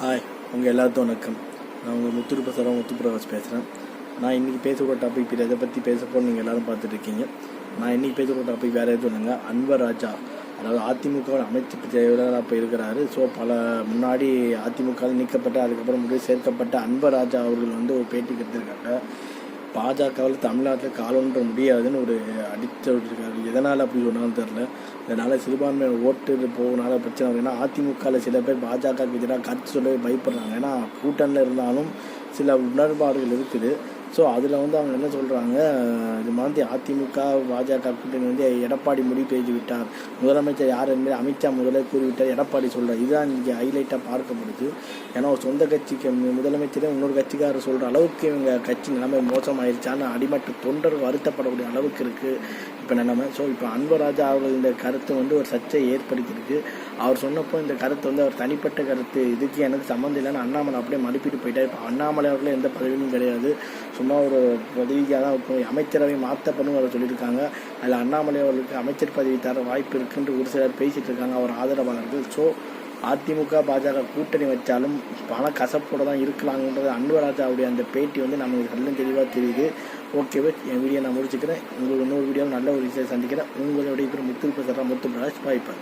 Hi, உங்கள் எல்லாத்துக்கும் வணக்கம். நான் உங்கள் முத்துப்பிரகாஷ் பேசுகிறேன். நான் இன்றைக்கி பேசக்கூடிய டாபிக் எதை பற்றி பேசப்போன்னு நீங்கள் எல்லோரும் பார்த்துட்டு இருக்கீங்க. நான் இன்றைக்கி பேசக்கூடிய டாபிக் வேறு எதுவும் இல்லைங்க. அன்வர் ராஜா, அதாவது அதிமுக அமைச்சர் செயலாளராக இப்போ இருக்கிறாரு. ஸோ முன்னாடி அதிமுக நீக்கப்பட்ட அதுக்கப்புறம் முடிவு சேர்க்கப்பட்ட அன்வர் ராஜா அவர்கள் ஒரு பேட்டி கொடுத்துருக்காங்க. பாஜகவில் தமிழ்நாட்டில் காலொன்ற முடியாதுன்னு ஒரு அடித்து விட்டுருக்காரு. எதனால் அப்படி சொன்னாலும் தெரில. இதனால் சிறுபான்மையான ஓட்டு போகனால பிரச்சனை வரும். ஏன்னா அதிமுகவில் சில பேர் பாஜகவுக்கு எதிராக கருத்து சொல்லவே பயப்படுறாங்க. ஏன்னா கூட்டணியில் இருந்தாலும் சில உணர்பாடுகள் இருக்குது. ஸோ அதில் அவங்க என்ன சொல்கிறாங்க, இது மாதிரி அதிமுக பாஜக கூட்டணி எடப்பாடி முடிவு செய்து விட்டார், முதலமைச்சர் யார் என்பதை அமித்ஷா முதலே கூறிவிட்டார், எடப்பாடி சொல்கிறார். இதுதான் இங்கே ஹைலைட்டாக பார்க்கப்படுது. ஏன்னா ஒரு சொந்த கட்சிக்கு முதலமைச்சரே இன்னொரு கட்சிக்காரர் சொல்கிற அளவுக்கு இவங்க கட்சி நிலைமை மோசமாயிருச்சான்னு அடிமட்ட தொண்டர் வருத்தப்படக்கூடிய அளவுக்கு இருக்குது இப்போ நிலைமை. ஸோ இப்போ அன்வர் ராஜா அவர்கள் இந்த கருத்து ஒரு சர்ச்சையை ஏற்படுத்தியிருக்கு. அவர் சொன்னப்போ இந்த கருத்து அவர் தனிப்பட்ட கருத்து, இதுக்கு எனக்கு சம்மந்தம் இல்லைன்னு அண்ணாமலை அப்படியே மதிப்பிட்டு போயிட்டார். இப்போ அண்ணாமலை அவர்கள் எந்த பதவியும் கிடையாது, சும்மா ஒரு பதவிக்காக தான் அமைச்சரவை மாற்றப்படும் அவர் சொல்லியிருக்காங்க. அதில் அண்ணாமலை அவர்களுக்கு அமைச்சர் பதவி தர வாய்ப்பு இருக்குன்னு ஒரு சிலர் பேசிகிட்டு இருக்காங்க, அவர் ஆதரவாளர்கள். ஸோ அதிமுக பாஜக கூட்டணி வச்சாலும் பண கசப்போடு தான் இருக்கலாங்கன்றது அன்வர் ராஜாவுடைய அந்த பேட்டி நமக்கு நல்ல தெளிவாக தெரியுது. ஓகேவே, என் வீடியோ நான் முடிச்சுக்கிறேன். உங்களுக்கு இன்னொரு வீடியோவில் நல்ல ஒரு விஷயம் சந்திக்கிறேன். உங்களுடைய முத்து பிரகாஷ் பாய்ப்பார்.